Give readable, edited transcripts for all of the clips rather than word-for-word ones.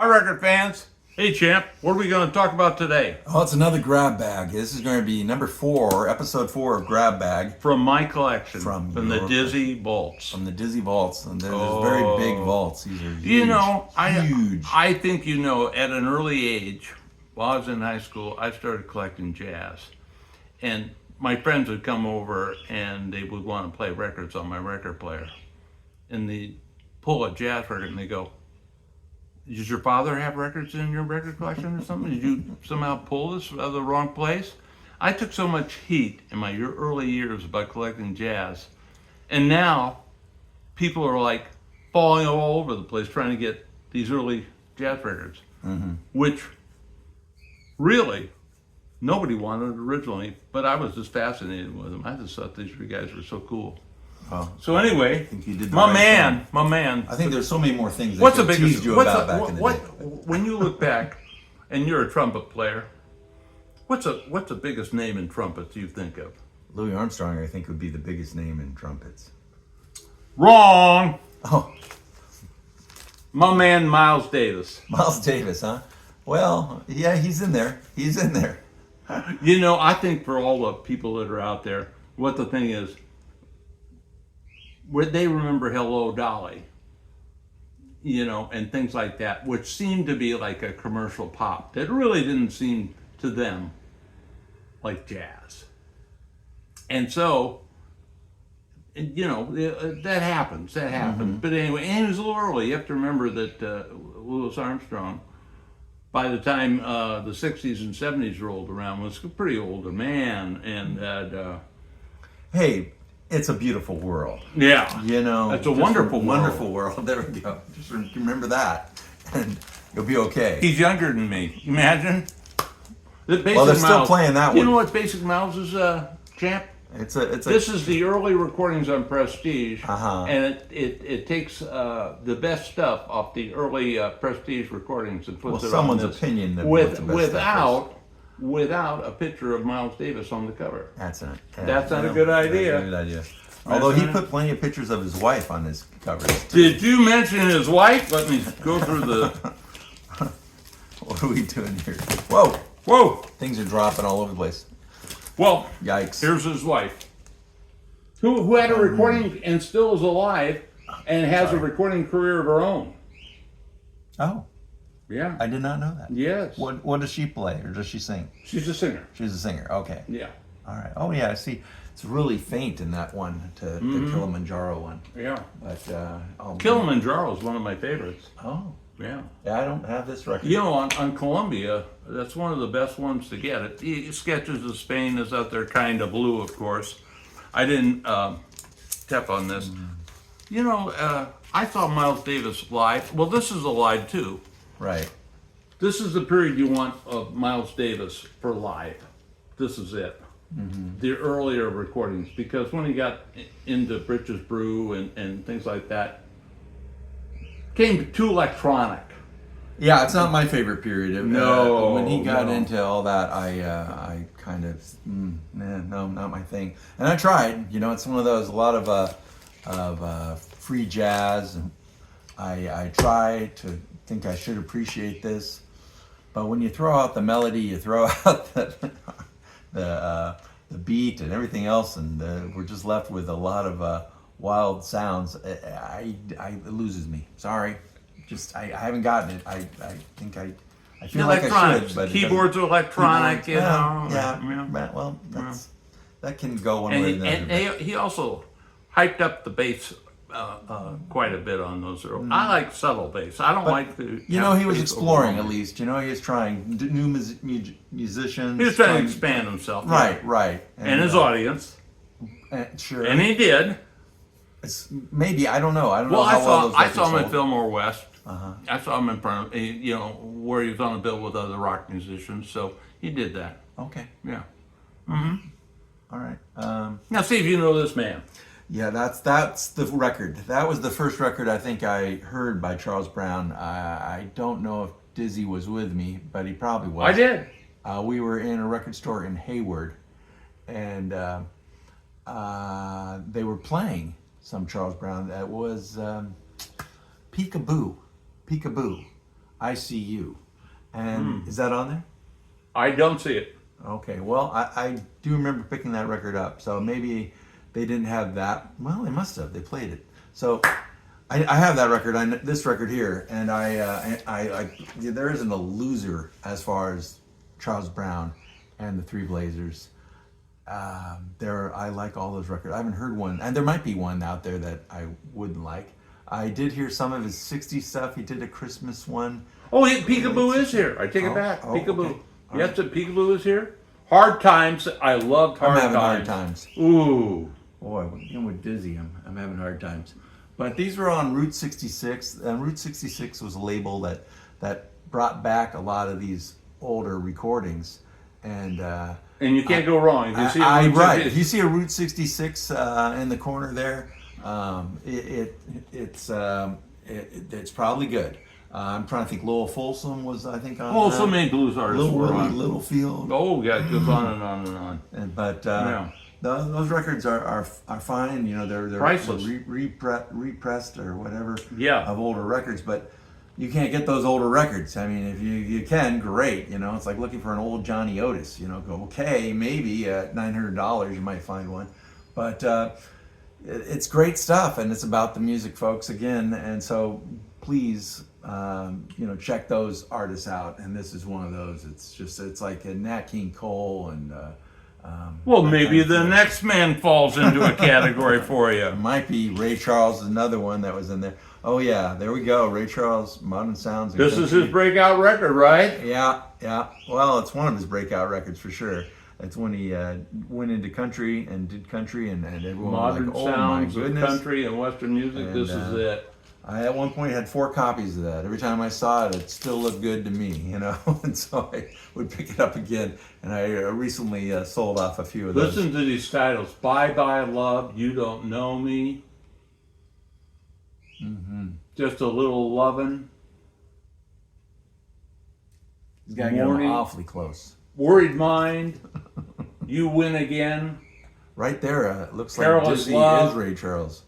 Hi, record fans. Hey, champ. What are we going to talk about today? Oh, it's another grab bag. This is going to be number 4, episode 4 of Grab Bag From my collection. From the your Dizzy Vaults. from the Dizzy Vaults. And they're very big vaults. These are huge. You know, huge. I think you know, at an early age, while I was in high school, I started collecting jazz. And my friends would come over and they would want to play records on my record player. And they'd pull a jazz record and they go, "Does your father have records in your record collection or something? Did you somehow pull this out of the wrong place?" I took so much heat in my early years about collecting jazz. And now people are like falling all over the place trying to get these early jazz records, which really nobody wanted originally, but I was just fascinated with them. I just thought these guys were so cool. Oh, So anyway, I think you did the my right man, thing. my man. I think there's so many more things What's I the could biggest? tease you What's about the, back in the what, day. when you look back, and you're a trumpet player, what's the biggest name in trumpets you think of? Louis Armstrong, I think, would be the biggest name in trumpets. Wrong. Oh, My man, Miles Davis. Miles Davis, huh? Well, yeah, he's in there. He's in there. You know, I think for all the people that are out there, what the thing is, where they remember "Hello, Dolly," you know, and things like that, which seemed to be like a commercial pop that really didn't seem to them like jazz. And so, you know, that happens. That happens. But anyway, and it was a little early. You have to remember that Louis Armstrong, by the time the 60s and 70s rolled around, was a pretty older man. And Hey, it's a beautiful world. yeah, You know, it's a just wonderful world. wonderful world. There we go. Just remember that, and you'll be okay. He's younger than me. Imagine. Well, they're still playing that You one. know what Basic Miles is, champ? It's a. This is the early recordings on Prestige, Uh-huh. and it takes the best stuff off the early Prestige recordings and puts Well, it someone's on this opinion that what the best stuff without a picture of Miles Davis on the cover. That's not. That's not a good idea. That's a good idea. Although he not- put plenty of pictures of his wife on his covers. Too. Did you mention his wife? Let me go through the. What are we doing here? Whoa! Whoa! Things are dropping all over the place. Well, Yikes! here's his wife, who had a recording and still is alive, and has a recording career of her own. Oh, Yeah. I did not know that. Yes. What does she play, or does she sing? She's a singer. She's a singer. Okay. Yeah. All right. Oh yeah. I see. It's really faint in that one, the Kilimanjaro one. Yeah. But Kilimanjaro is one of my favorites. Oh. Yeah. Yeah, I don't have this record. You know, on Columbia, that's one of the best ones to get. Sketches of Spain is out there, kind of blue, of course. I didn't tap on this. You know, I saw Miles Davis live. Well, this is a live too. Right. This is the period you want of Miles Davis for live. This is it. The earlier recordings, because when he got into Britches Brew and things like that, came too electronic. Yeah, it's not my favorite period. No, when he got no. into all that, I kind of, no, not my thing. And I tried. You know, it's one of those, a lot of free jazz, and I try to think I should appreciate this, but when you throw out the melody, you throw out the beat and everything else, and we're just left with a lot of wild sounds. It loses me. Sorry, just I haven't gotten it. I think I feel like I should, but Keyboards are electronic, keyboards, you know. yeah. Well, that can go one way or the other. And he also hyped up the bass quite a bit on those. I like subtle bass. I don't like the. You know, he was bass exploring at overwhelming. least. You know, he was trying new musicians. He was trying to expand himself. Right, right. And his audience. Sure. And he did. It's, maybe I don't know. I don't Well, know how well those I records saw him at sold. Fillmore West. I saw him in front of, you know, where he was on a bill with other rock musicians. So he did that. Okay, Yeah. all right. Now see if you know this man. Yeah, that's the record. That was the first record I think I heard by Charles Brown. I don't know if Dizzy was with me, but he probably was. I did. We were in a record store in Hayward, and they were playing some Charles Brown. That was Peekaboo. I See You. And is that on there? I don't see it. Okay, well, I do remember picking that record up. So maybe they didn't have that. Well, they must have. They played it. So I have that record. This record here, and there isn't a loser as far as Charles Brown and the Three Blazers. I like all those records. I haven't heard one, and there might be one out there that I wouldn't like. I did hear some of his '60s stuff. He did a Christmas one. Oh, Peekaboo is here. I take it back. Oh, Peekaboo. okay. All Yes, Peekaboo is here. Hard Times. I loved Hard I'm having Times. hard times. Ooh. Boy, with Dizzy, I'm having hard times. But these were on Route 66, and Route 66 was a label that brought back a lot of these older recordings, and And you can't go wrong. If you see a Route right. 66 If you see a Route 66 in the corner there, it's probably good. I'm trying to think. Lowell Folsom was, I think, on. Oh, so many blues artists Little were Willie on. Littlefield. Oh, yeah, it goes on and on and on. But Yeah. those records are fine. You know, they're Priceless. repressed or whatever. Yeah. Of older records, but you can't get those older records. I mean, if you can, great. You know, it's like looking for an old Johnny Otis. You know, go okay, maybe at $900 you might find one, but it's great stuff, and it's about the music, folks. Again, and so please. Check those artists out, and this is one of those. It's like a Nat King Cole and. Well, maybe the next man falls into a category for you. It might be Ray Charles, is another one that was in there. Oh yeah, there we go. Ray Charles, Modern Sounds. and This is Country. his breakout record, right? Yeah. Well, it's one of his breakout records for sure. It's when he went into country and did country, and everyone Modern was like, "Oh my sounds of goodness!" country and Western music. And, This is it. I at one point had 4 copies of that. Every time I saw it, it still looked good to me, you know. And so I would pick it up again. And I recently sold off a few of those. Listen to these titles: "Bye Bye Love," "You Don't Know Me," "Just a Little Lovin'," He's got to get them Morning. awfully close. "Worried Mind," "You Win Again," Right there, it looks like Careless Dizzy Love. is Ray Charles.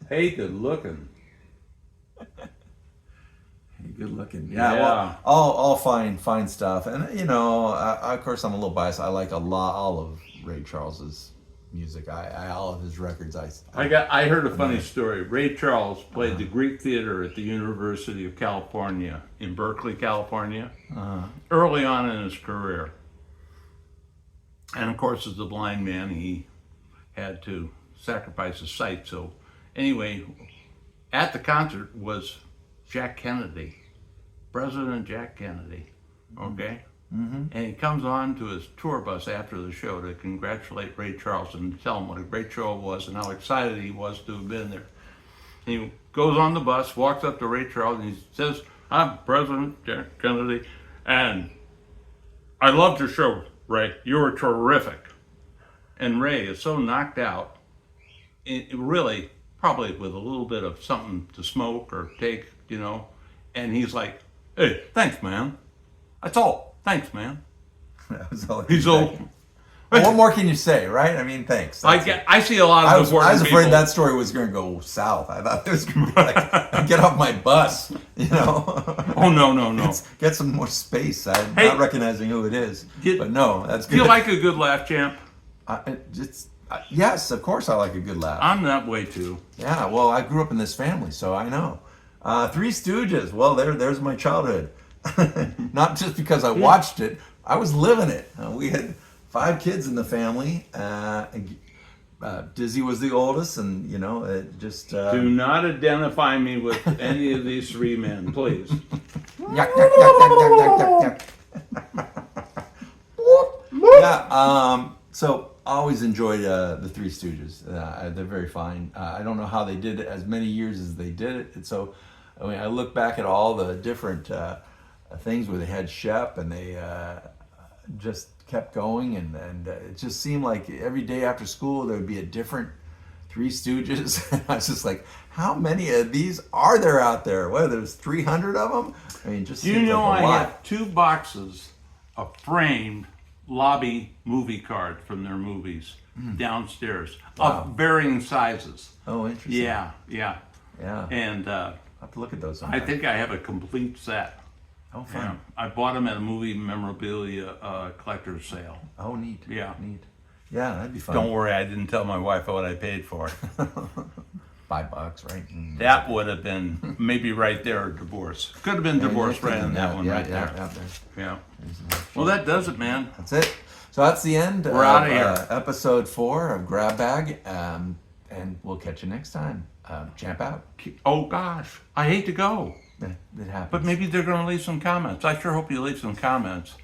"Hey, Good Looking." Good looking. Yeah, Yeah. well, all fine stuff. And, you know, of course, I'm a little biased. I like all of Ray Charles's music. All of his records. I heard a funny story. Ray Charles played the Greek Theater at the University of California in Berkeley, California, early on in his career. And of course, as a blind man, he had to sacrifice his sight. So anyway, at the concert was Jack Kennedy, President Jack Kennedy, okay? Mm-hmm. And he comes on to his tour bus after the show to congratulate Ray Charles and tell him what a great show it was and how excited he was to have been there. And he goes on the bus, walks up to Ray Charles, and he says, "I'm President Jack Kennedy, and I loved your show, Ray. You were terrific." And Ray is so knocked out, it really, probably with a little bit of something to smoke or take, you know, and he's like, "Hey, thanks, man. That's all. Thanks, man." That was all He's old. Well, what more can you say, right? I mean, thanks. I see a lot of I was important afraid people. that story was going to go south. I thought it was going to be like, get off my bus, you know. Oh, no. Get some more space. I'm Hey. not recognizing who it is. Get- But no, that's Do good. you like a good laugh, champ? Yes, of course I like a good laugh. I'm that way too. Yeah, well, I grew up in this family, so I know. Three Stooges. Well, there's my childhood. Not just because I watched it, I was living it. We had 5 kids in the family. Dizzy was the oldest, and you know, it just. Do not identify me with any of these 3 men, please. Yuck, yuck, yuck, yuck, yuck, yuck, yuck. Yeah. So I always enjoyed the Three Stooges. They're very fine. I don't know how they did it as many years as they did it. And so, I mean, I look back at all the different things where they had Shep, and they just kept going, and it just seemed like every day after school there would be a different Three Stooges. I was just like, how many of these are there out there? What, there's 300 of them? I mean, just You seems know, like a I lot. have 2 boxes of framed lobby movie cards from their movies downstairs Wow. of varying sizes. Oh, interesting. Yeah. Yeah. And have to look at those. I Sometime. think I have a complete set. Oh, fun. Yeah. I bought them at a movie memorabilia collector's sale. Oh, neat. Yeah. Neat. Yeah, that'd be fun. Don't worry, I didn't tell my wife what I paid for it. $5, right? Mm. That would have been maybe right there a divorce. Could have been divorce right on that one right there. Yeah. Well, that does it, man. That's it. So that's the end. We're outta here. Episode 4 of Grab Bag, and we'll catch you next time. Champ out. Oh gosh, I hate to go, It happens. but maybe they're going to leave some comments. I sure hope you leave some comments.